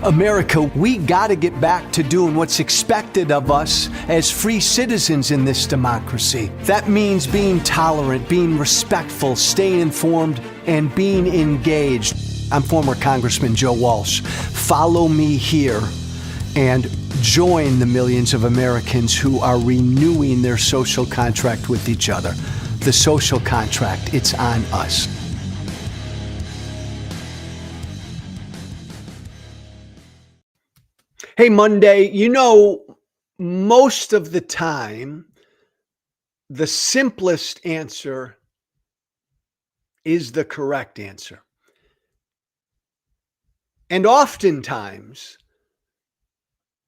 America, we got to get back to doing what's expected of us as free citizens in this democracy. That means being tolerant, being respectful, staying informed, and being engaged. I'm former Congressman Joe Walsh. Follow me here and join the millions of Americans who are renewing their social contract with each other. The social contract, it's on us. Hey, Monday, most of the time, the simplest answer is the correct answer. And oftentimes,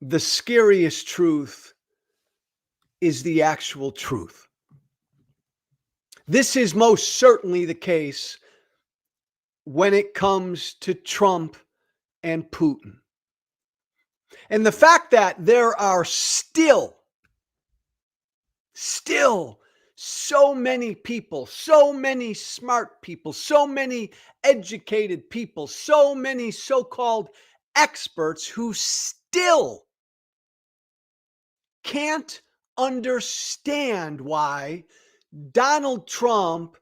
the scariest truth is the actual truth. This is most certainly the case when it comes to Trump and Putin. And the fact that there are still so many people, so many smart people, so many educated people, so many so-called experts who still can't understand why Donald Trump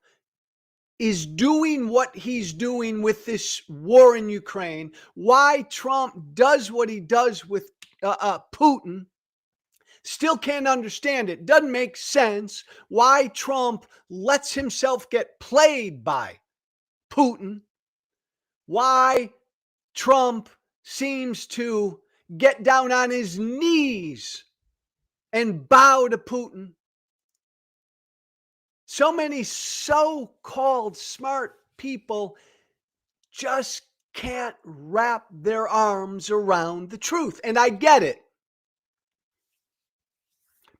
is doing what he's doing with this war in Ukraine, why Trump does what he does with Putin, still can't understand it. Doesn't make sense why Trump lets himself get played by Putin, why Trump seems to get down on his knees and bow to Putin. So many so-called smart people just can't wrap their arms around the truth. And I get it.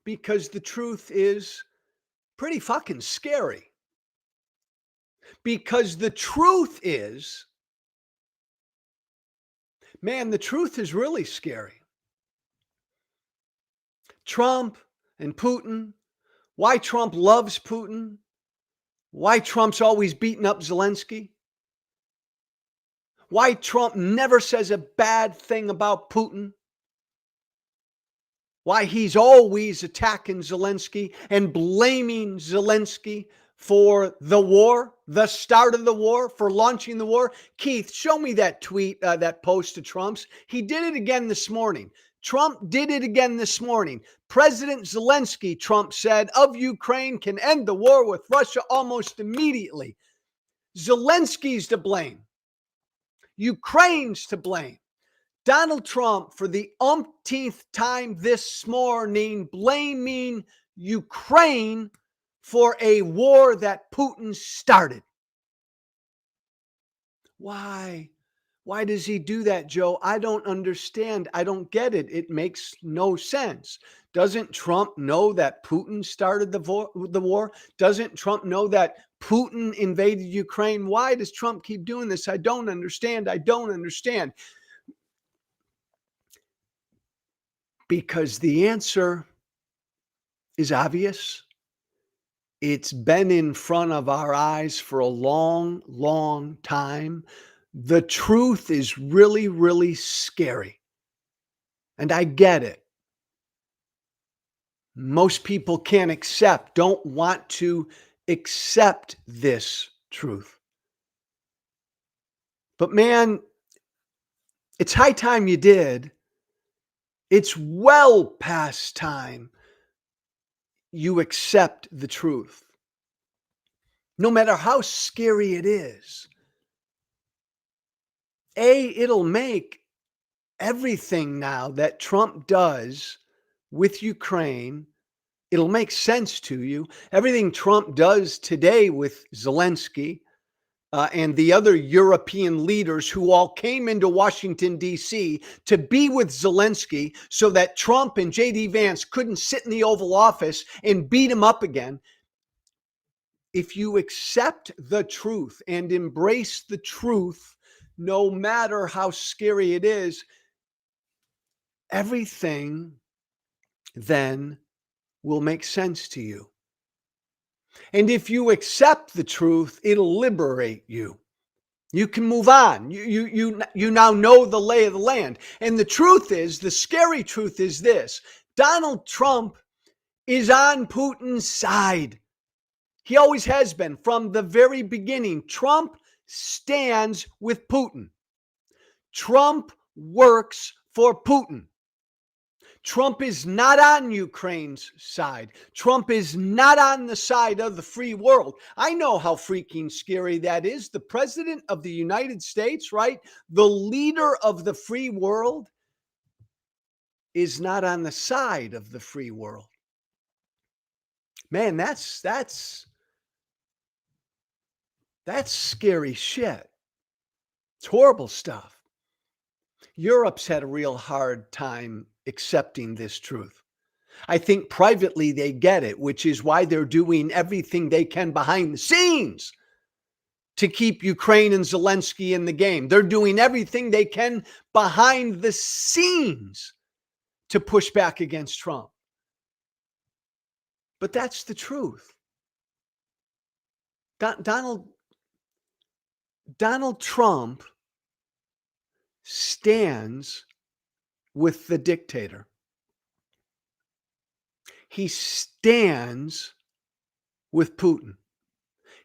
Because the truth is pretty fucking scary. Because the truth is, man, the truth is really scary. Trump and Putin, why Trump loves Putin, why Trump's always beating up Zelensky, why Trump never says a bad thing about Putin, why he's always attacking Zelensky and blaming Zelensky for the war, the start of the war, for launching the war. Keith, show me that tweet, that post to Trump's. He did it again this morning. Trump did it again this morning. President Zelensky, Trump said, of Ukraine can end the war with Russia almost immediately. Zelensky's to blame. Ukraine's to blame. Donald Trump, for the umpteenth time this morning, blaming Ukraine for a war that Putin started. Why? Why does he do that, Joe? I don't understand. I don't get it. It makes no sense. Doesn't Trump know that Putin started the war? Doesn't Trump know that Putin invaded Ukraine? Why does Trump keep doing this? I don't understand. I don't understand. Because the answer is obvious. It's been in front of our eyes for a long, long time. The truth is really, really scary. And I get it. Most people can't don't want to accept this truth. But man, it's high time you did. It's well past time you accept the truth. No matter how scary it is. It'll make everything now that Trump does with Ukraine, it'll make sense to you. Everything Trump does today with Zelensky and the other European leaders who all came into Washington, D.C. to be with Zelensky so that Trump and J.D. Vance couldn't sit in the Oval Office and beat him up again. If you accept the truth and embrace the truth, no matter how scary it is, everything then will make sense to you. And if you accept the truth, it'll liberate you. You can move on. You now know the lay of the land. And the truth is, the scary truth is this: Donald Trump is on Putin's side. He always has been from the very beginning. Trump stands with Putin. Trump works for Putin. Trump is not on Ukraine's side. Trump is not on the side of the free world. I know how freaking scary that is. The president of the United States, right? The leader of the free world is not on the side of the free world. Man, that's scary shit. It's horrible stuff. Europe's had a real hard time accepting this truth. I think privately they get it, which is why they're doing everything they can behind the scenes to keep Ukraine and Zelensky in the game. They're doing everything they can behind the scenes to push back against Trump. But that's the truth. Donald Trump stands with the dictator. He stands with Putin.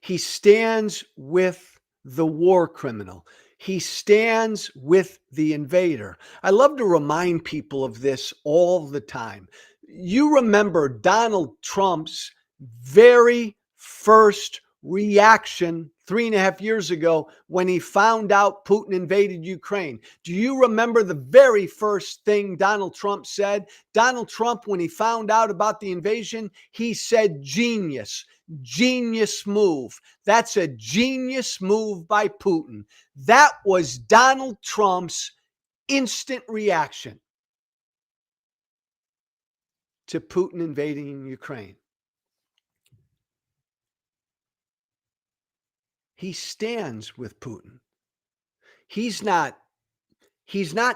He stands with the war criminal. He stands with the invader. I love to remind people of this all the time. You remember Donald Trump's very first reaction 3.5 years ago when he found out Putin invaded Ukraine. Do you remember the very first thing Donald Trump said? Donald Trump, when he found out about the invasion, he said, genius move. That's a genius move by Putin. That was Donald Trump's instant reaction to Putin invading Ukraine. He stands with Putin. He's not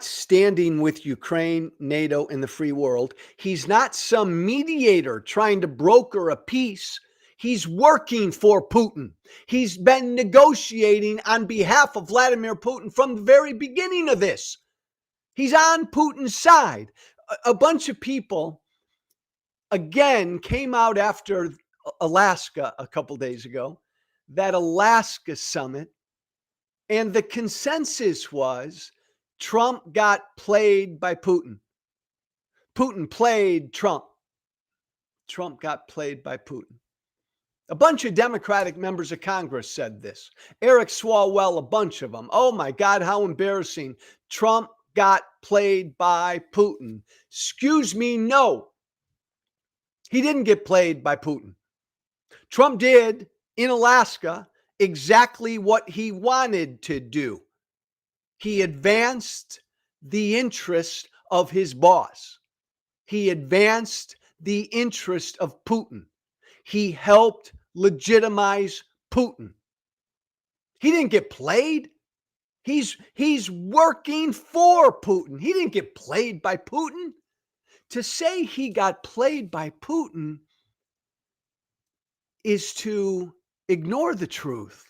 standing with Ukraine, NATO, and the free world. He's not some mediator trying to broker a peace. He's working for Putin. He's been negotiating on behalf of Vladimir Putin from the very beginning of this. He's on Putin's side. A bunch of people, again, came out after Alaska a couple days ago, that Alaska summit, and the consensus was Trump got played by Putin. Putin played Trump. Trump got played by Putin. A bunch of Democratic members of Congress said this. Eric Swalwell, a bunch of them. Oh my God, how embarrassing. Trump got played by Putin. Excuse me, no. He didn't get played by Putin. Trump did in Alaska exactly what he wanted to do. He advanced the interest of his boss. He advanced the interest of Putin. He helped legitimize Putin. He didn't get played. He's working for Putin. He didn't get played by Putin. To say he got played by Putin is to ignore the truth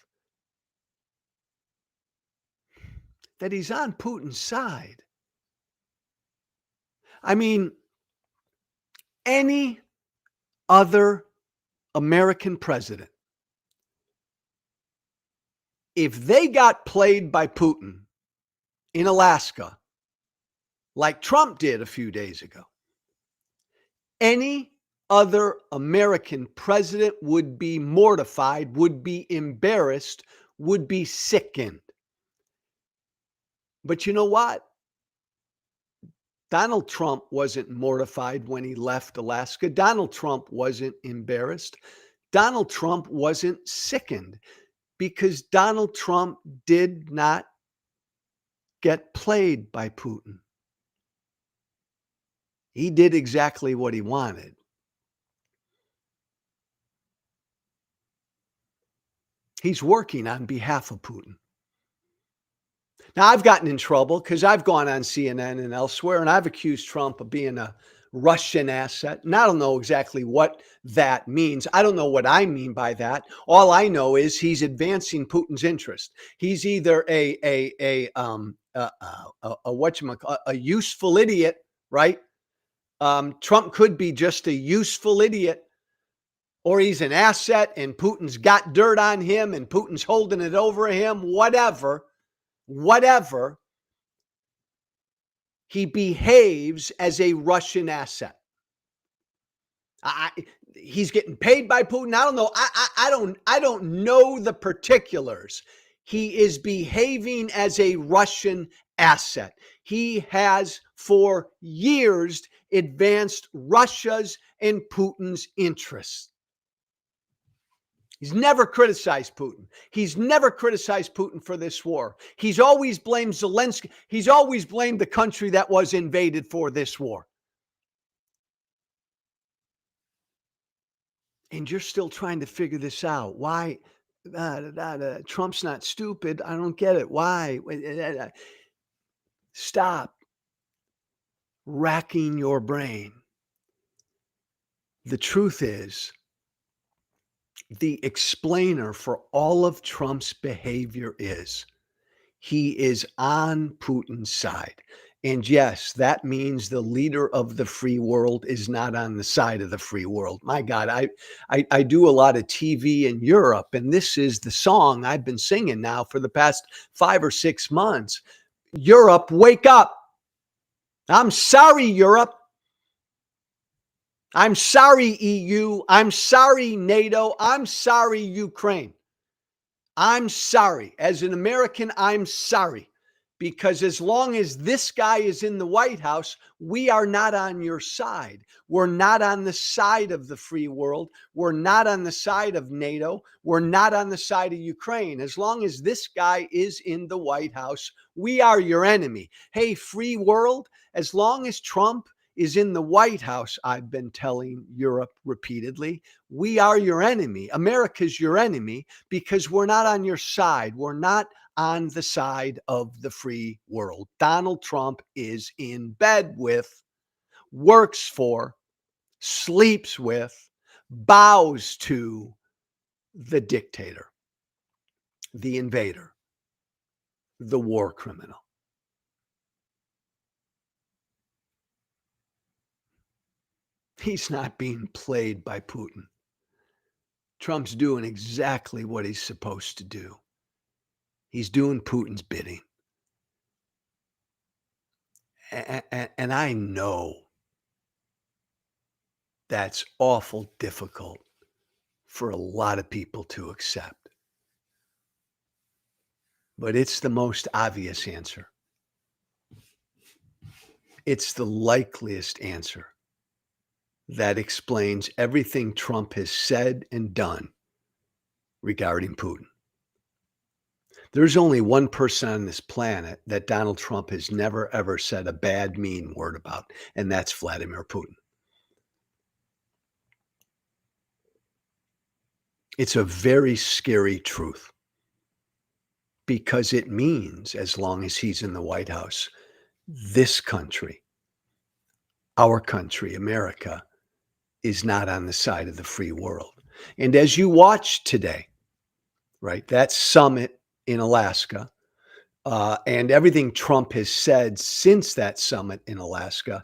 that he's on Putin's side. I mean, any other American president, if they got played by Putin in Alaska, like Trump did a few days ago, any other American president would be mortified, would be embarrassed, would be sickened. But you know what? Donald Trump wasn't mortified when he left Alaska. Donald Trump wasn't embarrassed. Donald Trump wasn't sickened because Donald Trump did not get played by Putin. He did exactly what he wanted. He's working on behalf of Putin. Now, I've gotten in trouble because I've gone on CNN and elsewhere, and I've accused Trump of being a Russian asset. And I don't know exactly what that means. I don't know what I mean by that. All I know is he's advancing Putin's interest. He's either a useful idiot, right? Trump could be just a useful idiot, or he's an asset and Putin's got dirt on him and Putin's holding it over him, whatever, he behaves as a Russian asset. He's getting paid by Putin. I don't know. I don't know the particulars. He is behaving as a Russian asset. He has for years advanced Russia's and Putin's interests. He's never criticized Putin. He's never criticized Putin for this war. He's always blamed Zelensky. He's always blamed the country that was invaded for this war. And you're still trying to figure this out. Why? Trump's not stupid. I don't get it. Why? Stop racking your brain. The truth is, the explainer for all of Trump's behavior is he is on Putin's side. And yes, that means the leader of the free world is not on the side of the free world. My God, I do a lot of TV in Europe, and this is the song I've been singing now for the past 5 or 6 months. Europe, wake up. I'm sorry, Europe. I'm sorry, EU. I'm sorry, NATO. I'm sorry, Ukraine. I'm sorry. As an American, I'm sorry. Because as long as this guy is in the White House, we are not on your side. We're not on the side of the free world. We're not on the side of NATO. We're not on the side of Ukraine. As long as this guy is in the White House, we are your enemy. Hey, free world, as long as Trump is in the White House, I've been telling Europe repeatedly, we are your enemy. America's your enemy because we're not on your side. We're not on the side of the free world. Donald Trump is in bed with, works for, sleeps with, bows to the dictator, the invader, the war criminal. He's not being played by Putin. Trump's doing exactly what he's supposed to do. He's doing Putin's bidding. And I know that's awful difficult for a lot of people to accept. But it's the most obvious answer. It's the likeliest answer that explains everything Trump has said and done regarding Putin. There's only one person on this planet that Donald Trump has never, ever said a bad, mean word about, and that's Vladimir Putin. It's a very scary truth because it means as long as he's in the White House, this country, our country, America, is not on the side of the free world. And as you watch today, right, that summit in Alaska, and everything Trump has said since that summit in Alaska,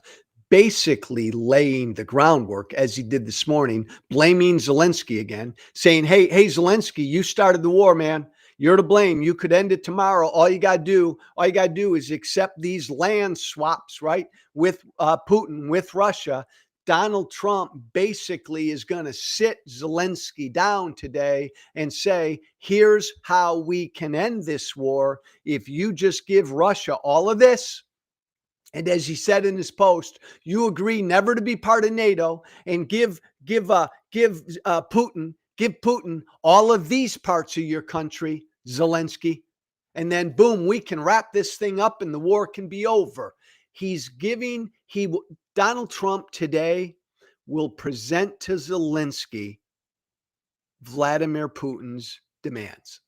basically laying the groundwork, as he did this morning, blaming Zelensky again, saying, hey, Zelensky, you started the war, man. You're to blame. You could end it tomorrow. All you got to do is accept these land swaps, right, with Putin, with Russia. Donald Trump basically is going to sit Zelensky down today and say, here's how we can end this war. If you just give Russia all of this, and as he said in his post, you agree never to be part of NATO and give Putin all of these parts of your country, Zelensky, and then boom, we can wrap this thing up and the war can be over. Donald Trump today will present to Zelensky Vladimir Putin's demands.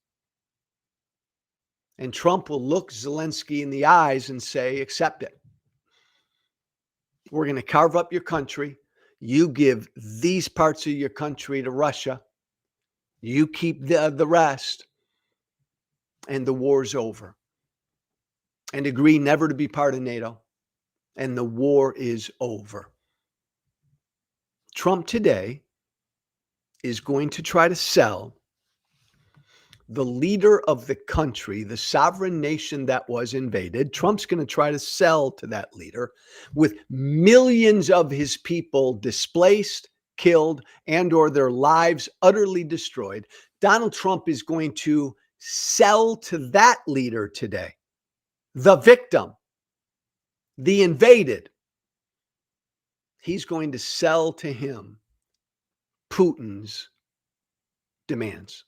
And Trump will look Zelensky in the eyes and say, accept it. We're going to carve up your country. You give these parts of your country to Russia. You keep the rest, and the war's over. And agree never to be part of NATO. And the war is over. Trump today is going to try to sell the leader of the country, the sovereign nation that was invaded. Trump's going to try to sell to that leader with millions of his people displaced, killed, and or their lives utterly destroyed. Donald Trump is going to sell to that leader today, the victim, the invaded. He's going to sell to him Putin's demands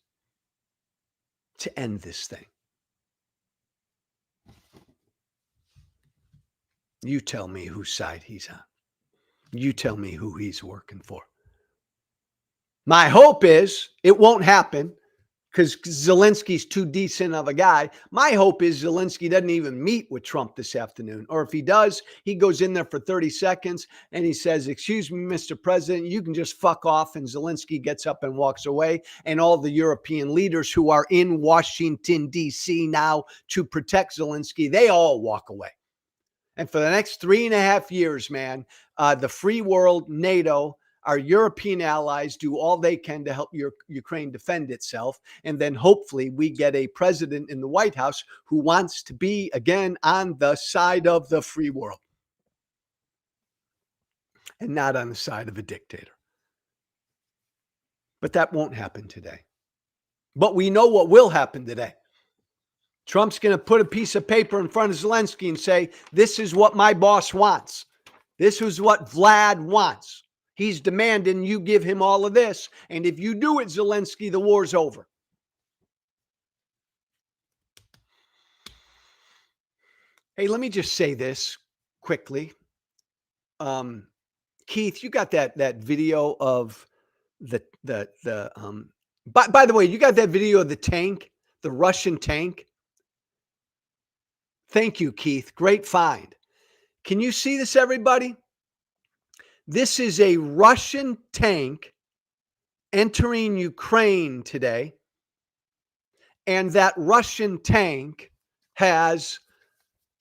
to end this thing. You tell me whose side he's on. You tell me who he's working for. My hope is it won't happen because Zelensky's too decent of a guy. My hope is Zelensky doesn't even meet with Trump this afternoon. Or if he does, he goes in there for 30 seconds and he says, "Excuse me, Mr. President, you can just fuck off." And Zelensky gets up and walks away. And all the European leaders who are in Washington, D.C. now to protect Zelensky, they all walk away. And for the next 3.5 years, man, the free world, NATO, our European allies do all they can to help Ukraine defend itself. And then hopefully we get a president in the White House who wants to be, again, on the side of the free world and not on the side of a dictator. But that won't happen today. But we know what will happen today. Trump's going to put a piece of paper in front of Zelensky and say, "This is what my boss wants. This is what Vlad wants. He's demanding you give him all of this. And if you do it, Zelensky, the war's over." Hey, let me just say this quickly. Keith, you got that video of by the way, you got that video of the tank, the Russian tank? Thank you, Keith. Great find. Can you see this, everybody? This is a Russian tank entering Ukraine today. And that Russian tank has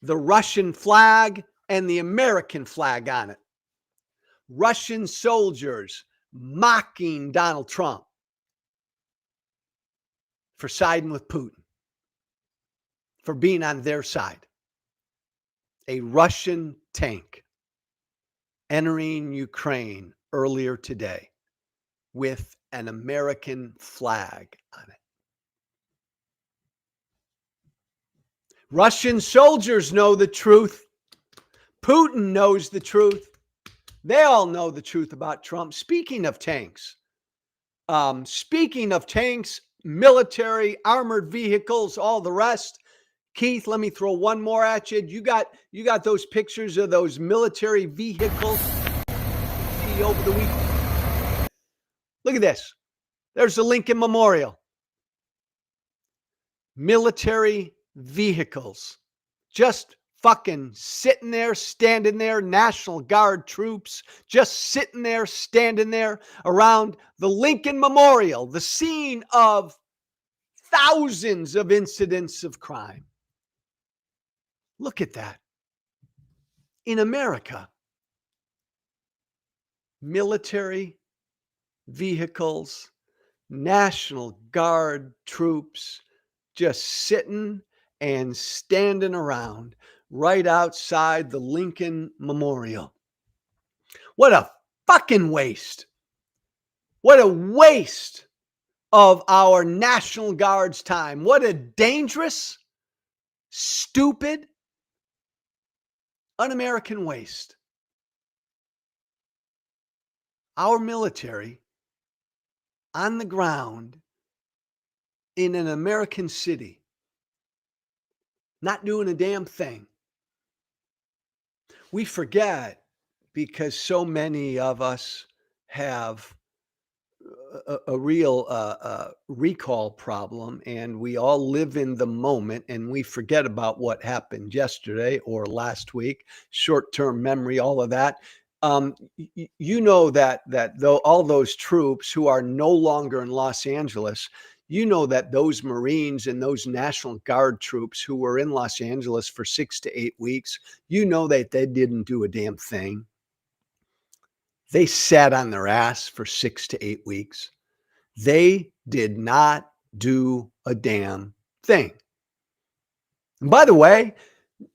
the Russian flag and the American flag on it. Russian soldiers mocking Donald Trump for siding with Putin, for being on their side. A Russian tank entering Ukraine earlier today with an American flag on it. Russian soldiers know the truth. Putin knows the truth. They all know the truth about Trump. Speaking of tanks, military, armored vehicles, all the rest. Keith, let me throw one more at you. You got those pictures of those military vehicles over the week. Look at this. There's the Lincoln Memorial. Military vehicles just fucking sitting there, standing there, National Guard troops just sitting there, standing there around the Lincoln Memorial, the scene of thousands of incidents of crime. Look at that. In America, military vehicles, National Guard troops just sitting and standing around right outside the Lincoln Memorial. What a fucking waste. What a waste of our National Guard's time. What a dangerous, stupid, un-American waste. Our military on the ground in an American city, not doing a damn thing. We forget because so many of us have a real recall problem, and we all live in the moment, and we forget about what happened yesterday or last week. Short-term memory, all of that. You know that though all those troops who are no longer in Los Angeles, you know that those Marines and those National Guard troops who were in Los Angeles for 6 to 8 weeks, you know that they didn't do a damn thing. They sat on their ass for 6 to 8 weeks. They did not do a damn thing. And by the way,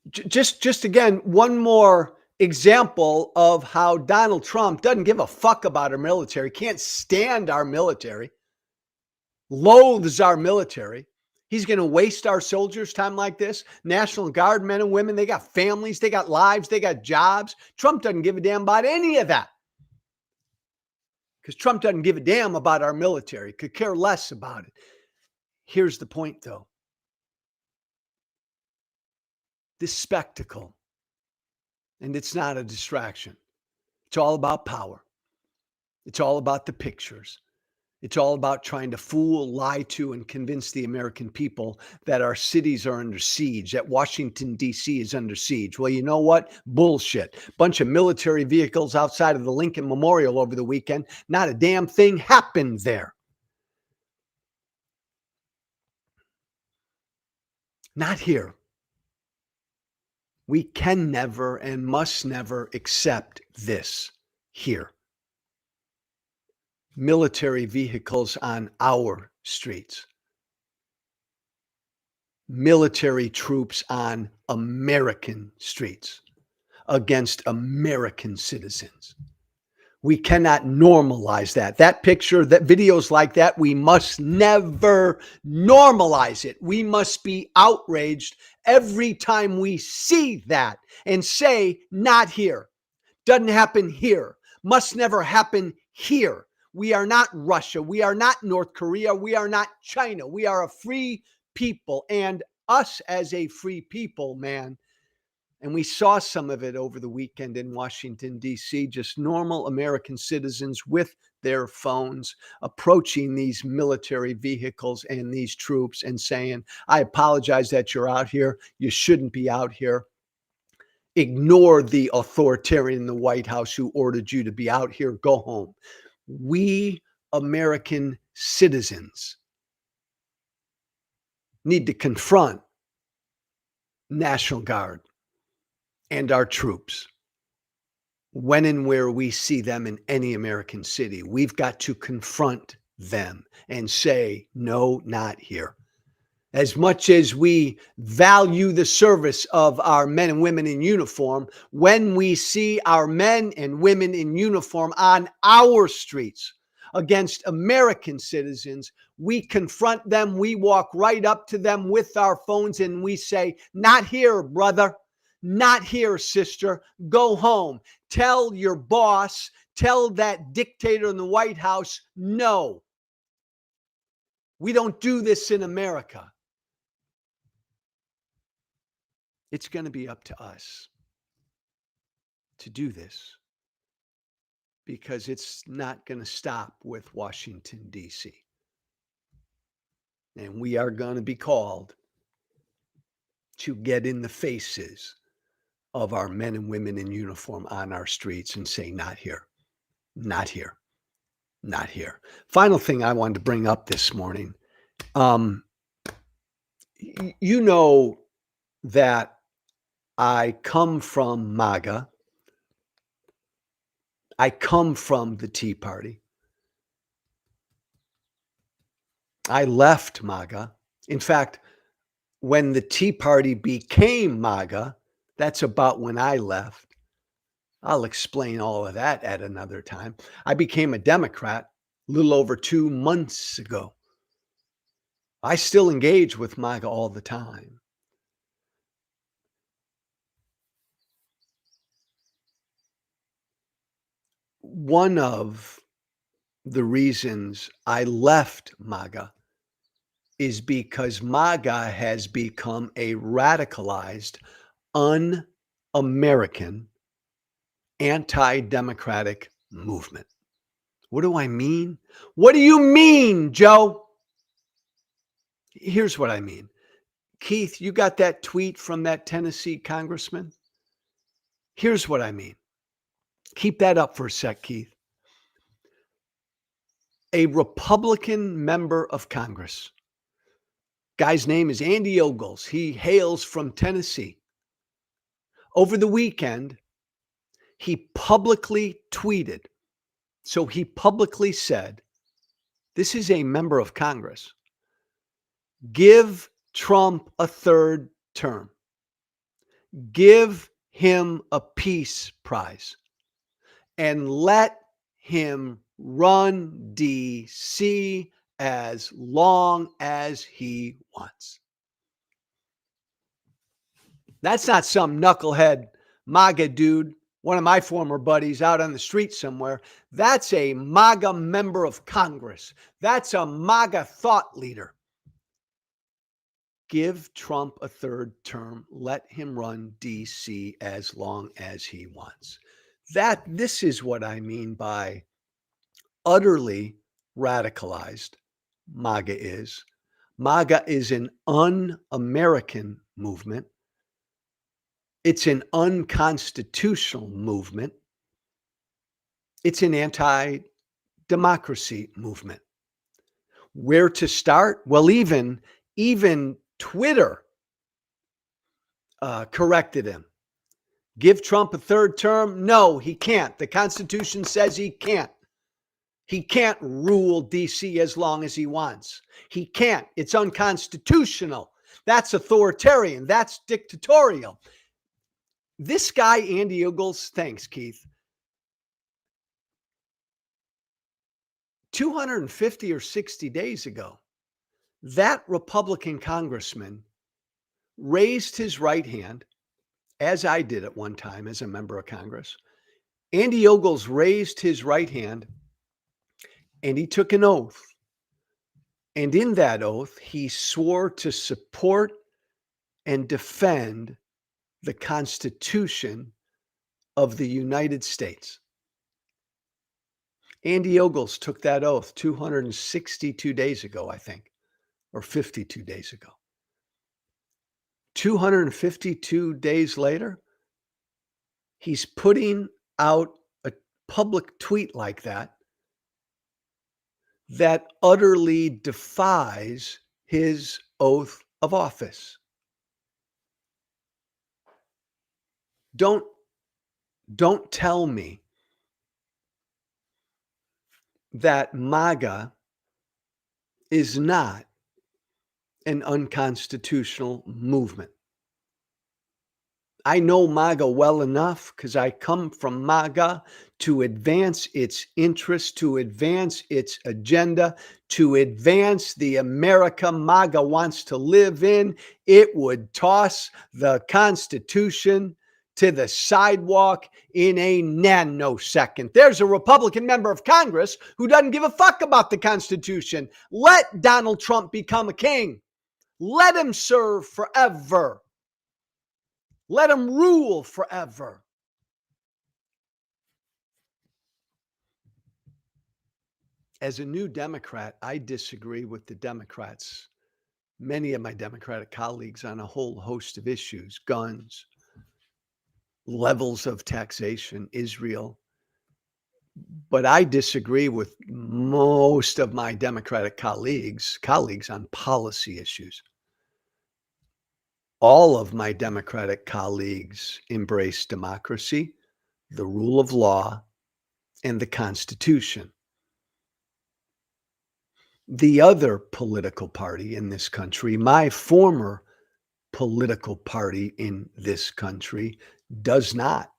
just again, one more example of how Donald Trump doesn't give a fuck about our military, can't stand our military, loathes our military. He's going to waste our soldiers' time like this. National Guard men and women, they got families, they got lives, they got jobs. Trump doesn't give a damn about any of that. Because Trump doesn't give a damn about our military, could care less about it. Here's the point, though. This spectacle, and it's not a distraction. It's all about power. It's all about the pictures. It's all about trying to fool, lie to, and convince the American people that our cities are under siege, that Washington, D.C. is under siege. Well, you know what? Bullshit. Bunch of military vehicles outside of the Lincoln Memorial over the weekend. Not a damn thing happened there. Not here. We can never and must never accept this here. Military vehicles on our streets. Military troops on American streets against American citizens. We cannot normalize that. That picture, that videos like that, we must never normalize it. We must be outraged every time we see that and say, not here. Doesn't happen here. Must never happen here. We are not Russia. We are not North Korea. We are not China. We are a free people. And us as a free people, man, and we saw some of it over the weekend in Washington, D.C., just normal American citizens with their phones approaching these military vehicles and these troops and saying, I apologize that you're out here. You shouldn't be out here. Ignore the authoritarian in the White House who ordered you to be out here. Go home. We American citizens need to confront National Guard and our troops when and where we see them in any American city. We've got to confront them and say, no, not here. As much as we value the service of our men and women in uniform, when we see our men and women in uniform on our streets against American citizens, we confront them. We walk right up to them with our phones and we say, not here, brother. Not here, sister. Go home. Tell your boss, tell that dictator in the White House, no. We don't do this in America. It's going to be up to us to do this because it's not going to stop with Washington, D.C. And we are going to be called to get in the faces of our men and women in uniform on our streets and say, not here, not here, not here. Final thing I wanted to bring up this morning. You know that I come from MAGA. I come from the Tea Party. I left MAGA. In fact, when the Tea Party became MAGA, that's about when I left. I'll explain all of that at another time. I became a Democrat a little over 2 months ago. I still engage with MAGA all the time. One of the reasons I left MAGA is because MAGA has become a radicalized, un-American, anti-democratic movement. What do I mean? What do you mean, Joe? Here's what I mean. Keith, you got that tweet from that Tennessee congressman? Here's what I mean. Keep that up for a sec, Keith. A Republican member of Congress. Guy's name is Andy Ogles. He hails from Tennessee. Over the weekend, he publicly tweeted. So he publicly said, this is a member of Congress. Give Trump a third term. Give him a peace prize. And let him run DC as long as he wants. That's not some knucklehead MAGA dude, one of my former buddies out on the street somewhere. That's a MAGA member of Congress. That's a MAGA thought leader. Give Trump a third term. Let him run DC as long as he wants. This is what I mean by utterly radicalized MAGA is. MAGA is an un-American movement. It's an unconstitutional movement. It's an anti-democracy movement. Where to start? Well, even Twitter corrected him. Give Trump a third term? No, he can't. The Constitution says he can't. He can't rule DC as long as he wants. He can't. It's unconstitutional. That's authoritarian. That's dictatorial. This guy, Andy Ogles, thanks, Keith. 250 or 60 days ago, that Republican congressman raised his right hand, as I did at one time as a member of Congress. Andy Ogles raised his right hand and he took an oath. And in that oath, he swore to support and defend the Constitution of the United States. Andy Ogles took that oath 262 days ago, I think, or 52 days ago. 252 days later, he's putting out a public tweet like that utterly defies his oath of office. Don't tell me that MAGA is not an unconstitutional movement. I know MAGA well enough because I come from MAGA to advance its interests, to advance its agenda, to advance the America MAGA wants to live in. It would toss the Constitution to the sidewalk in a nanosecond. There's a Republican member of Congress who doesn't give a fuck about the Constitution. Let Donald Trump become a king. Let him serve forever. Let him rule forever. As a new Democrat, I disagree with the Democrats, many of my Democratic colleagues, on a whole host of issues: guns, levels of taxation, Israel. But I disagree with most of my Democratic colleagues on policy issues. All of my Democratic colleagues embrace democracy, the rule of law, and the Constitution. The other political party in this country, my former political party in this country, does not.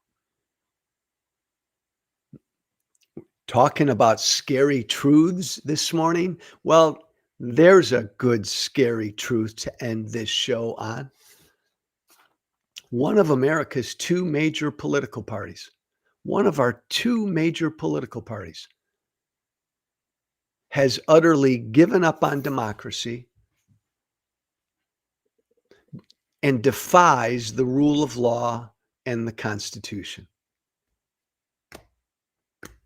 Talking about scary truths this morning. Well, there's a good scary truth to end this show on. One of America's two major political parties, one of our two major political parties, has utterly given up on democracy and defies the rule of law and the Constitution.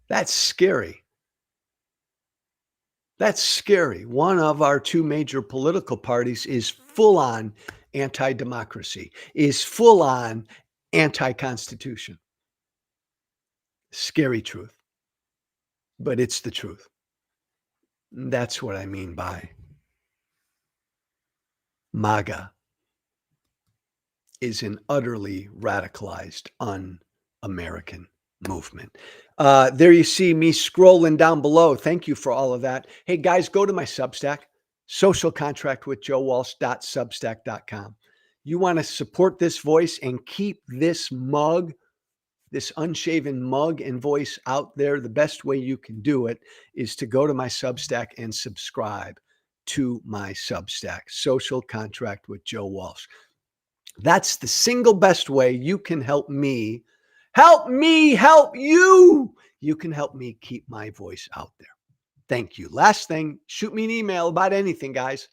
That's scary. That's scary. One of our two major political parties is full on anti-democracy, is full on anti-constitution. Scary truth, but it's the truth. That's what I mean by MAGA is an utterly radicalized, un-American movement. There you see me scrolling down below. Thank you for all of that. Hey, guys, go to my Substack, socialcontractwithjoewalsh.substack.com. You want to support this voice and keep this mug, this unshaven mug and voice out there, the best way you can do it is to go to my Substack and subscribe to my Substack, Social Contract with Joe Walsh. That's the single best way you can help me help you. You can help me keep my voice out there. Thank you. Last thing, shoot me an email about anything, guys.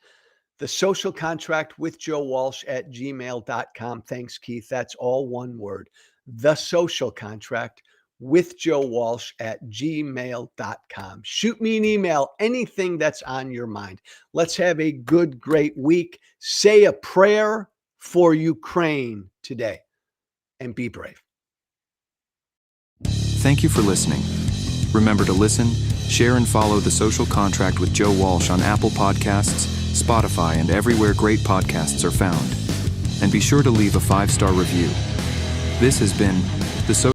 The Social Contract with Joe Walsh at gmail.com. Thanks, Keith. That's all one word. The Social Contract with Joe Walsh at gmail.com. Shoot me an email, anything that's on your mind. Let's have a good, great week. Say a prayer for Ukraine today and be brave. Thank you for listening. Remember to listen, share, and follow The Social Contract with Joe Walsh on Apple Podcasts, Spotify, and everywhere great podcasts are found. And be sure to leave a 5-star review. This has been The Social